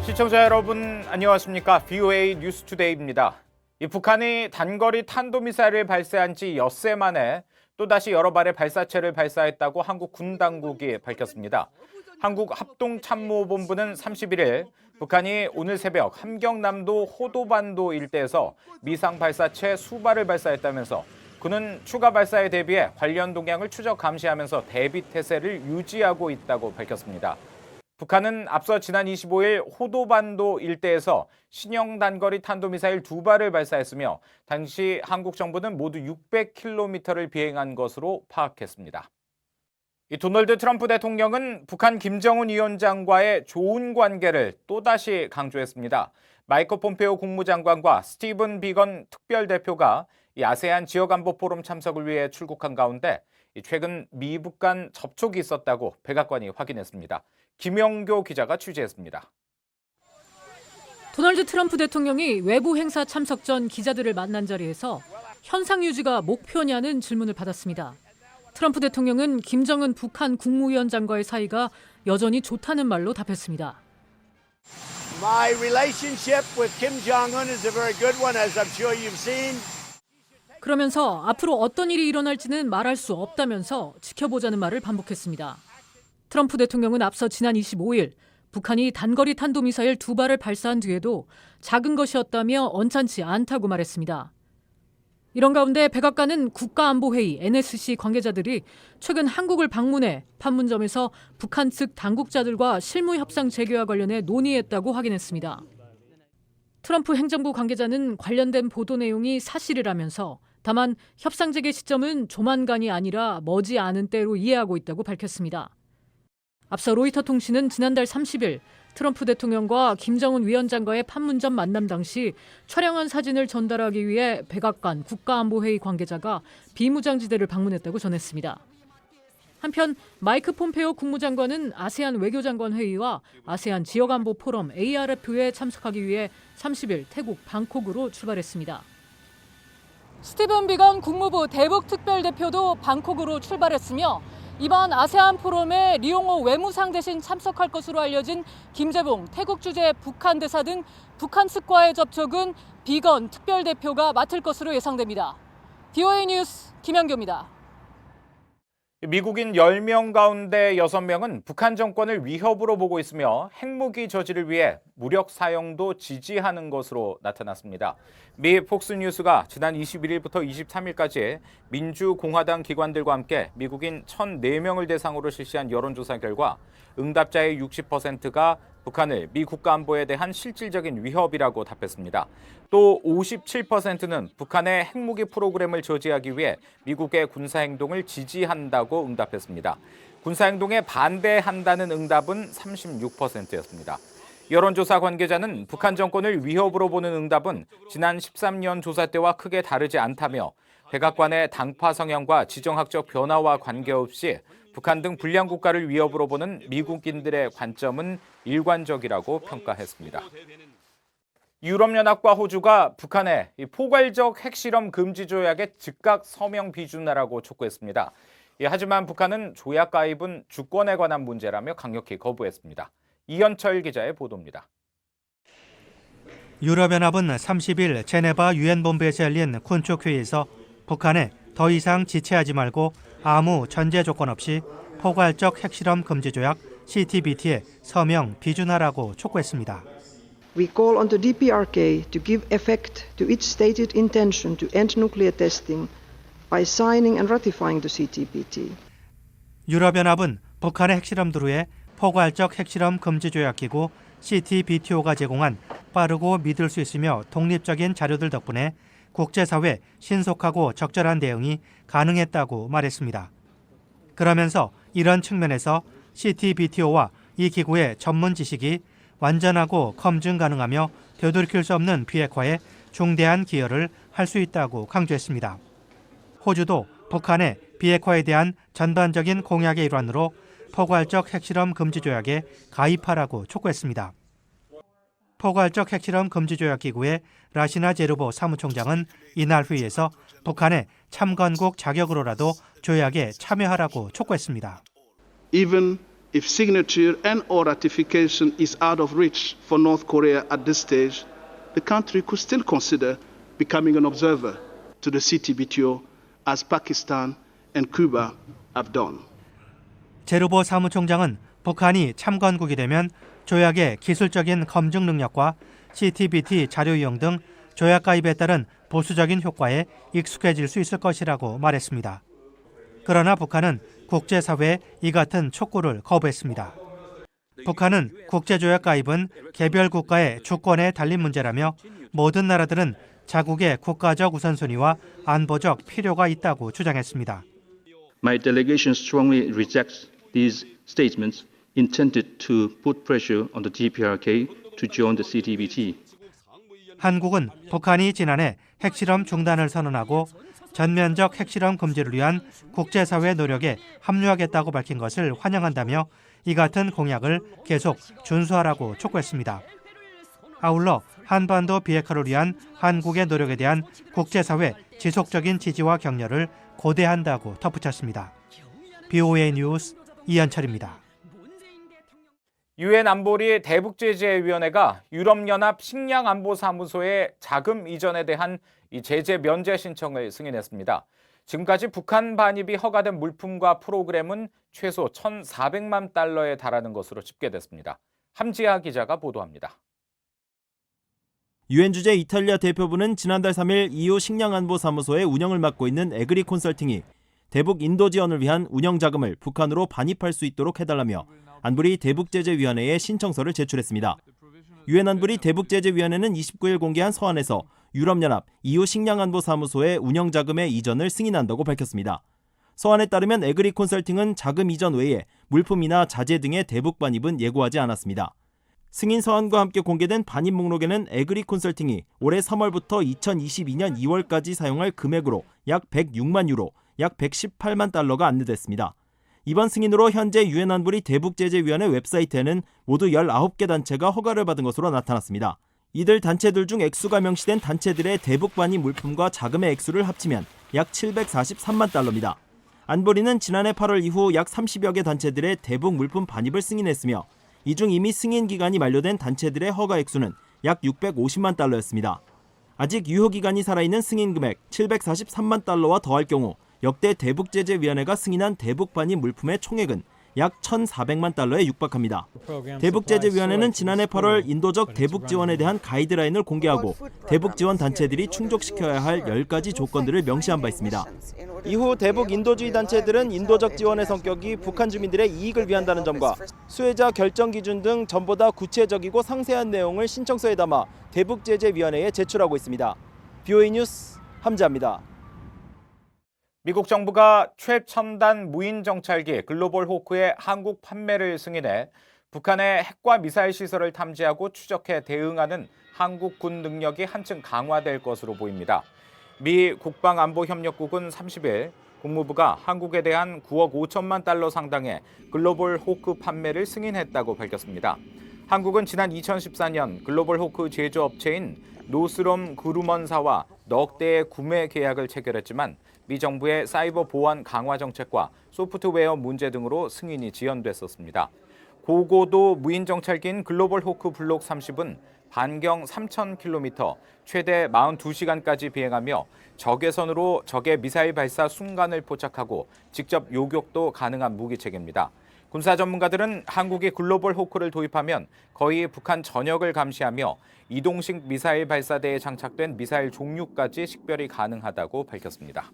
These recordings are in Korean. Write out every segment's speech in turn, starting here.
시청자 여러분 안녕하십니까? VOA 뉴스투데이입니다. 북한이 단거리 탄도미사일을 발사한 지 엿새 만에 또다시 여러 발의 발사체를 발사했다고 한국 군 당국이 밝혔습니다. 한국합동참모본부는 31일 북한이 오늘 새벽 함경남도 호도반도 일대에서 미상 발사체 수발을 발사했다면서 군은 추가 발사에 대비해 관련 동향을 추적 감시하면서 대비 태세를 유지하고 있다고 밝혔습니다. 북한은 앞서 지난 25일 호도반도 일대에서 신형 단거리 탄도미사일 2발을 발사했으며 당시 한국 정부는 모두 600km를 비행한 것으로 파악했습니다. 도널드 트럼프 대통령은 북한 김정은 위원장과의 좋은 관계를 또다시 강조했습니다. 마이크 폼페오 국무장관과 스티븐 비건 특별대표가 아세안 지역안보 포럼 참석을 위해 출국한 가운데 최근 미북 간 접촉이 있었다고 백악관이 확인했습니다. 김영교 기자가 취재했습니다. 도널드 트럼프 대통령이 외부 행사 참석 전 기자들을 만난 자리에서 현상 유지가 목표냐는 질문을 받았습니다. 트럼프 대통령은 김정은 북한 국무위원장과의 사이가 여전히 좋다는 말로 답했습니다. My relationship with Kim Jong-un is a very good one, as I'm sure you've seen. 그러면서 앞으로 어떤 일이 일어날지는 말할 수 없다면서 지켜보자는 말을 반복했습니다. 트럼프 대통령은 앞서 지난 25일 북한이 단거리 탄도미사일 2발을 발사한 뒤에도 작은 것이었다며 언짢지 않다고 말했습니다. 이런 가운데 백악관은 국가안보회의 NSC 관계자들이 최근 한국을 방문해 판문점에서 북한 측 당국자들과 실무 협상 재개와 관련해 논의했다고 확인했습니다. 트럼프 행정부 관계자는 관련된 보도 내용이 사실이라면서 다만 협상 재개 시점은 조만간이 아니라 머지않은 때로 이해하고 있다고 밝혔습니다. 앞서 로이터 통신은 지난달 30일 트럼프 대통령과 김정은 위원장과의 판문점 만남 당시 촬영한 사진을 전달하기 위해 백악관 국가안보회의 관계자가 비무장지대를 방문했다고 전했습니다. 한편 마이크 폼페오 국무장관은 아세안 외교장관 회의와 아세안 지역안보 포럼 ARF에 참석하기 위해 30일 태국 방콕으로 출발했습니다. 스티븐 비건 국무부 대북특별대표도 방콕으로 출발했으며 이번 아세안 포럼에 리용호 외무상 대신 참석할 것으로 알려진 김재봉 태국 주재 북한 대사 등 북한 측과의 접촉은 비건 특별대표가 맡을 것으로 예상됩니다. VOA 뉴스 김영교입니다. 미국인 10명 가운데 6명은 북한 정권을 위협으로 보고 있으며 핵무기 저지를 위해 무력 사용도 지지하는 것으로 나타났습니다. 미 폭스뉴스가 지난 21일부터 23일까지 민주공화당 기관들과 함께 미국인 1,004명을 대상으로 실시한 여론조사 결과 응답자의 60%가 북한을 미 국가안보에 대한 실질적인 위협이라고 답했습니다. 또 57%는 북한의 핵무기 프로그램을 저지하기 위해 미국의 군사행동을 지지한다고 응답했습니다. 군사행동에 반대한다는 응답은 36%였습니다. 여론조사 관계자는 북한 정권을 위협으로 보는 응답은 지난 13년 조사 때와 크게 다르지 않다며 백악관의 당파 성향과 지정학적 변화와 관계없이 북한 등 불량 국가를 위협으로 보는 미국인들의 관점은 일관적이라고 평가했습니다. 유럽연합과 호주가 북한의 포괄적 핵실험 금지 조약에 즉각 서명 비준하라고 촉구했습니다. 하지만 북한은 조약 가입은 주권에 관한 문제라며 강력히 거부했습니다. 이현철 기자의 보도입니다. 유럽연합은 30일 제네바 유엔본부에서 열린 군축회의에서 북한에 더 이상 지체하지 말고 아무 전제 조건 없이 포괄적 핵실험 금지 조약 CTBT에 서명 비준하라고 촉구했습니다. We call on the DPRK to give effect to its stated intention to end nuclear testing by signing and ratifying the CTBT. 유럽연합은 북한의 핵실험들 후에 포괄적 핵실험 금지 조약 기구 CTBTO가 제공한 빠르고 믿을 수 있으며 독립적인 자료들 덕분에 국제사회 신속하고 적절한 대응이 가능했다고 말했습니다. 그러면서 이런 측면에서 CTBTO와 이 기구의 전문 지식이 완전하고 검증 가능하며 되돌이킬 수 없는 비핵화에 중대한 기여를 할 수 있다고 강조했습니다. 호주도 북한의 비핵화에 대한 전반적인 공약의 일환으로 포괄적 핵실험 금지 조약에 가입하라고 촉구했습니다. 포괄적 핵실험 금지 조약 기구의 라시나 제르보 사무총장은 이날 회의에서 북한의 참관국 자격으로라도 조약에 참여하라고 촉구했습니다. Even If signature and/or ratification is out of reach for North Korea at this stage, the country could still consider becoming an observer to the CTBTO as Pakistan and Cuba have done. 제르보 사무총장은 북한이 참관국이 되면 조약의 기술적인 검증 능력과 CTBT 자료 이용 등 조약 가입에 따른 보수적인 효과에 익숙해질 수 있을 것이라고 말했습니다. 그러나 북한은 국제사회에 이 같은 촉구를 거부했습니다. 북한은 국제조약 가입은 개별 국가의 주권에 달린 문제라며 모든 나라들은 자국의 국가적 우선순위와 안보적 필요가 있다고 주장했습니다. My delegation strongly rejects these statements intended to put pressure on the DPRK to join the CTBT. 한국은 북한이 지난해 핵실험 중단을 선언하고 전면적 핵실험 금지를 위한 국제사회 노력에 합류하겠다고 밝힌 것을 환영한다며 이 같은 공약을 계속 준수하라고 촉구했습니다. 아울러 한반도 비핵화를 위한 한국의 노력에 대한 국제사회 지속적인 지지와 격려를 고대한다고 덧붙였습니다. BOA 뉴스 이현철입니다. 유엔 안보리 대북제재위원회가 유럽연합 식량안보사무소의 자금 이전에 대한 이 제재 면제 신청을 승인했습니다. 지금까지 북한 반입이 허가된 물품과 프로그램은 최소 1,400만 달러에 달하는 것으로 집계됐습니다. 함지아 기자가 보도합니다. 유엔 주재 이탈리아 대표부는 지난달 3일 EU 식량안보사무소의 운영을 맡고 있는 에그리 콘설팅이 대북 인도 지원을 위한 운영 자금을 북한으로 반입할 수 있도록 해달라며 안보리 대북제재위원회에 신청서를 제출했습니다. 유엔 안보리 대북제재위원회는 29일 공개한 서한에서 유럽연합 EU 식량안보사무소의 운영 자금의 이전을 승인한다고 밝혔습니다. 서한에 따르면 에그리 콘설팅은 자금 이전 외에 물품이나 자재 등의 대북 반입은 예고하지 않았습니다. 승인 서한과 함께 공개된 반입 목록에는 에그리 콘설팅이 올해 3월부터 2022년 2월까지 사용할 금액으로 약 106만 유로, 약 118만 달러가 안내됐습니다. 이번 승인으로 현재 유엔 안보리 대북제재위원회 웹사이트에는 모두 19개 단체가 허가를 받은 것으로 나타났습니다. 이들 단체들 중 액수가 명시된 단체들의 대북 반입 물품과 자금의 액수를 합치면 약 743만 달러입니다. 안보리는 지난해 8월 이후 약 30여 개 단체들의 대북 물품 반입을 승인했으며 이 중 이미 승인 기간이 만료된 단체들의 허가 액수는 약 650만 달러였습니다. 아직 유효 기간이 살아있는 승인 금액 743만 달러와 더할 경우 역대 대북제재위원회가 승인한 대북 반입 물품의 총액은 약 1,400만 달러에 육박합니다. 대북제재위원회는 지난해 8월 인도적 대북 지원에 대한 가이드라인을 공개하고 대북 지원 단체들이 충족시켜야 할 10가지 조건들을 명시한 바 있습니다. 이후 대북 인도주의 단체들은 인도적 지원의 성격이 북한 주민들의 이익을 위한다는 점과 수혜자 결정 기준 등 전보다 구체적이고 상세한 내용을 신청서에 담아 대북제재위원회에 제출하고 있습니다. BOA 뉴스 함지아입니다. 미국 정부가 최첨단 무인 정찰기 글로벌 호크의 한국 판매를 승인해 북한의 핵과 미사일 시설을 탐지하고 추적해 대응하는 한국 군 능력이 한층 강화될 것으로 보입니다. 미 국방안보협력국은 30일 국무부가 한국에 대한 9억 5천만 달러 상당의 글로벌 호크 판매를 승인했다고 밝혔습니다. 한국은 지난 2014년 글로벌 호크 제조업체인 노스롬 그루먼사와 넉 대의 구매 계약을 체결했지만 미 정부의 사이버 보안 강화 정책과 소프트웨어 문제 등으로 승인이 지연됐었습니다. 고고도 무인 정찰기인 글로벌 호크 블록 30은 반경 3,000km, 최대 42시간까지 비행하며 적외선으로 적의 미사일 발사 순간을 포착하고 직접 요격도 가능한 무기체계입니다. 군사 전문가들은 한국이 글로벌 호크를 도입하면 거의 북한 전역을 감시하며 이동식 미사일 발사대에 장착된 미사일 종류까지 식별이 가능하다고 밝혔습니다.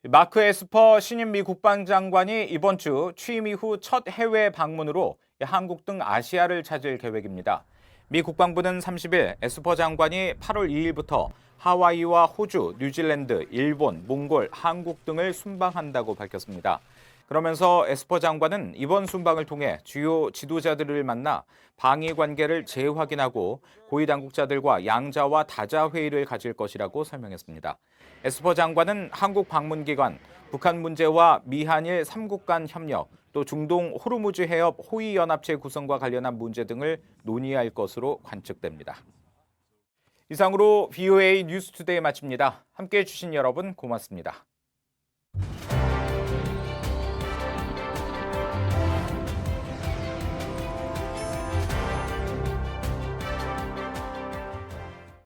마크 에스퍼 신임 미 국방장관이 이번 주 취임 이후 첫 해외 방문으로 한국 등 아시아를 찾을 계획입니다. 미 국방부는 30일 에스퍼 장관이 8월 2일부터 하와이와 호주, 뉴질랜드, 일본, 몽골, 한국 등을 순방한다고 밝혔습니다. 그러면서 에스퍼 장관은 이번 순방을 통해 주요 지도자들을 만나 방위 관계를 재확인하고 고위 당국자들과 양자와 다자 회의를 가질 것이라고 설명했습니다. 에스퍼 장관은 한국 방문 기간 북한 문제와 미한일 3국 간 협력, 또 중동 호르무즈 해협 호위 연합체 구성과 관련한 문제 등을 논의할 것으로 관측됩니다. 이상으로 BOA 뉴스투데이 마칩니다. 함께해 주신 여러분 고맙습니다.